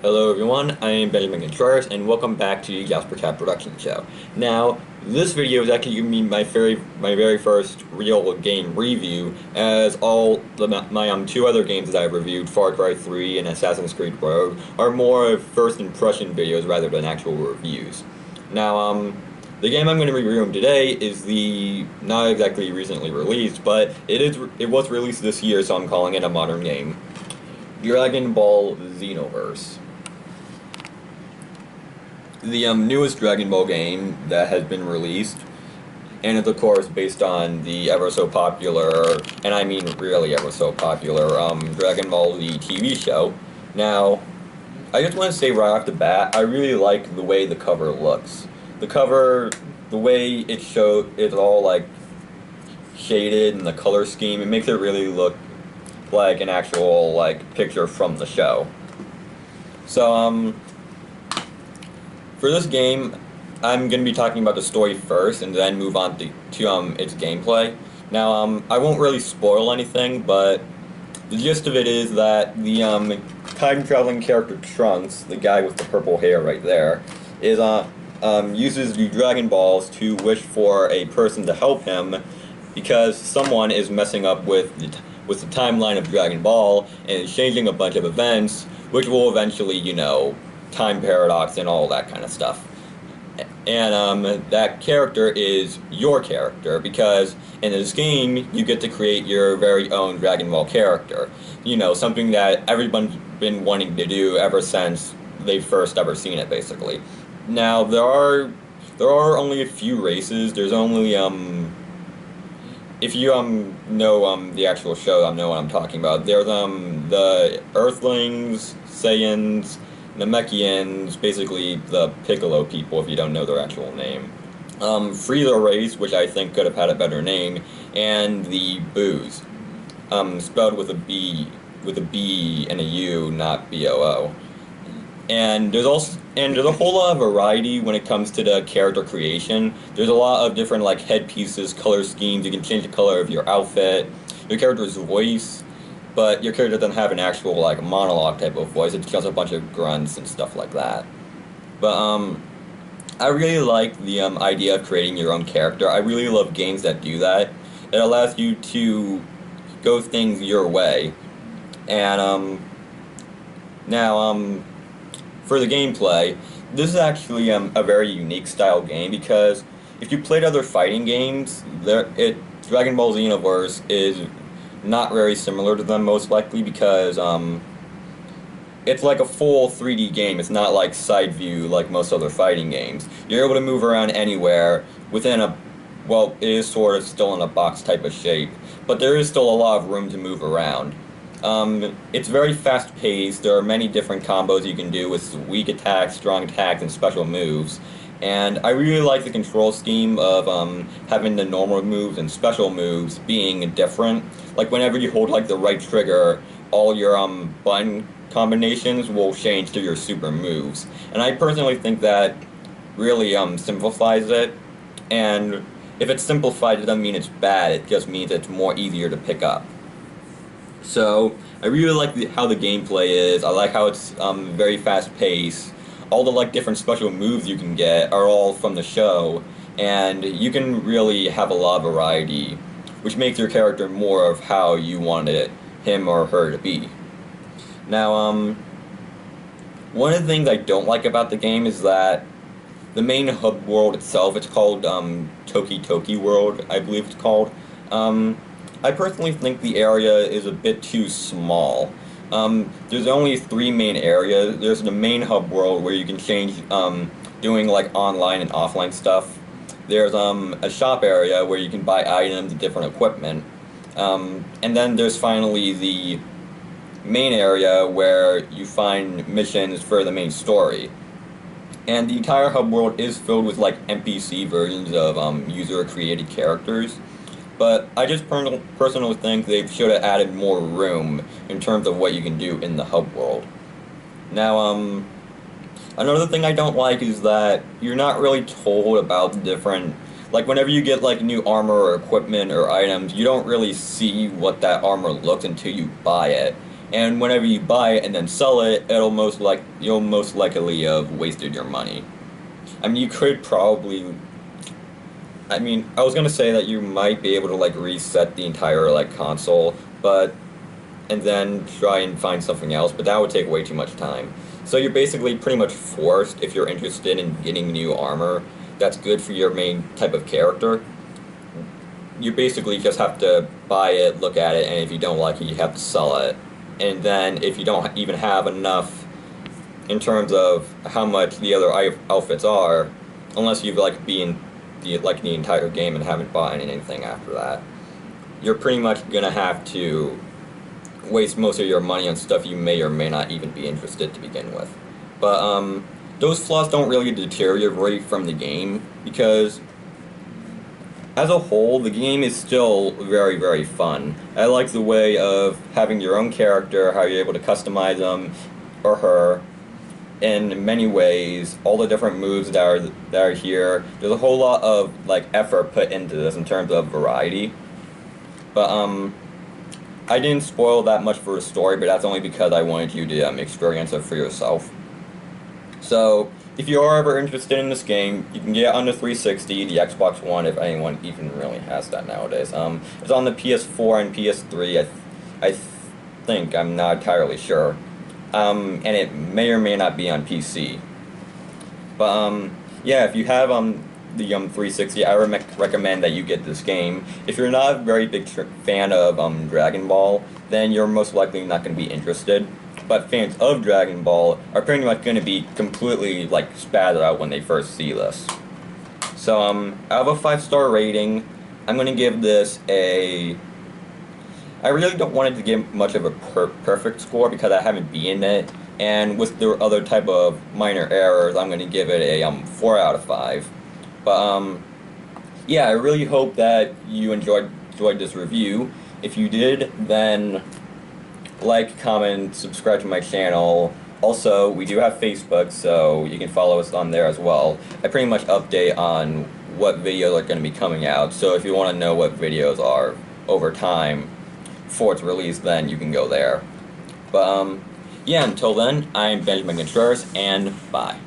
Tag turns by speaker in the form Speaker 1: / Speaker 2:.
Speaker 1: Hello everyone, I am Benjamin Contreras, and welcome back to the Jasper Cat Production Show. Now, this video is actually going to be my very first real game review, as all my two other games that I've reviewed, Far Cry 3 and Assassin's Creed Rogue, are more of first impression videos rather than actual reviews. Now, the game I'm going to be reviewing today is the not exactly recently released, but it was released this year, so I'm calling it a modern game. Dragon Ball Xenoverse. The newest Dragon Ball game that has been released, and it's of course based on the ever so popular, and I mean really ever so popular, Dragon Ball Z TV show. Now, I just want to say right off the bat, I really like the way the cover looks. The cover, the way it's all like shaded and the color scheme, it makes it really look like an actual like picture from the show. So, for this game, I'm going to be talking about the story first and then move on to its gameplay. Now, I won't really spoil anything, but the gist of it is that the time-traveling character Trunks, the guy with the purple hair right there, is uses the Dragon Balls to wish for a person to help him because someone is messing up with the timeline of Dragon Ball and is changing a bunch of events, which will eventually, time paradox and all that kind of stuff. And that character is your character, because in this game you get to create your very own Dragon Ball character. Something that everyone's been wanting to do ever since they first ever seen it, basically. Now there are only a few races. There's only if you know the actual show, know what I'm talking about. There's the Earthlings, Saiyans, Namekians, basically the Piccolo people if you don't know their actual name. Frieza race, which I think could have had a better name, and the Boos, spelled with a B and a U, not B-O-O. And there's a whole lot of variety when it comes to the character creation. There's a lot of different like headpieces, color schemes. You can change the color of your outfit, your character's voice, but your character doesn't have an actual like monologue type of voice. It's just a bunch of grunts and stuff like that. But I really like the idea of creating your own character. I really love games that do that. It allows you to go things your way. And now for the gameplay, this is actually a very unique style game, because if you played other fighting games, Dragon Ball Xenoverse is not very similar to them, most likely, because it's like a full 3D game. It's not like side view like most other fighting games. You're able to move around anywhere within it is sort of still in a box type of shape, but there is still a lot of room to move around. It's very fast-paced. There are many different combos you can do with weak attacks, strong attacks, and special moves. And I really like the control scheme of having the normal moves and special moves being different. Like whenever you hold like the right trigger, all your button combinations will change to your super moves. And I personally think that really simplifies it. And if it's simplified, it doesn't mean it's bad. It just means it's more easier to pick up. So I really like how the gameplay is. I like how it's very fast-paced. All the like different special moves you can get are all from the show, and you can really have a lot of variety, which makes your character more of how you wanted him or her to be. Now, one of the things I don't like about the game is that the main hub world itself, it's called Toki Toki World, I believe it's called. I personally think the area is a bit too small. There's only 3 main areas. There's the main hub world where you can change, doing like online and offline stuff. There's a shop area where you can buy items and different equipment. And then there's finally the main area where you find missions for the main story. And the entire hub world is filled with like NPC versions of user-created characters. But I just personally think they should have added more room in terms of what you can do in the hub world. Now, another thing I don't like is that you're not really told about the different... Like, whenever you get, like, new armor or equipment or items, you don't really see what that armor looks until you buy it. And whenever you buy it and then sell it, you'll most likely have wasted your money. I mean, you could probably. I mean, I was gonna say that you might be able to like reset the entire like console, but and then try and find something else, but that would take way too much time. So you're basically pretty much forced, if you're interested in getting new armor that's good for your main type of character, you basically just have to buy it, look at it, and if you don't like it, you have to sell it. And then if you don't even have enough in terms of how much the other outfits are, unless you've like been the entire game and haven't bought anything after that, you're pretty much gonna have to waste most of your money on stuff you may or may not even be interested to begin with. But those flaws don't really deteriorate from the game because as a whole, the game is still very, very fun. I like the way of having your own character, how you're able to customize them or her in many ways, all the different moves that are here. There's a whole lot of like effort put into this in terms of variety. But I didn't spoil that much for the story, but that's only because I wanted you to experience it for yourself. So, if you are ever interested in this game, you can get it on the 360, the Xbox One, if anyone even really has that nowadays. It's on the PS4 and PS3, I think, I'm not entirely sure. And it may or may not be on PC. But, yeah, if you have the 360, I recommend that you get this game. If you're not a very big fan of Dragon Ball, then you're most likely not going to be interested. But fans of Dragon Ball are pretty much going to be completely like spazzed out when they first see this. So out of a 5-star rating, I'm going to give this a. I really don't want it to give much of a perfect score because I haven't beaten it, and with the other type of minor errors, I'm going to give it a 4 out of 5. But yeah, I really hope that you enjoyed this review. If you did, then like, comment, subscribe to my channel. Also, we do have Facebook, so you can follow us on there as well. I pretty much update on what videos are going to be coming out, so if you want to know what videos are over time before it's released, then you can go there. But yeah, until then, I'm Benjamin Contreras, and bye.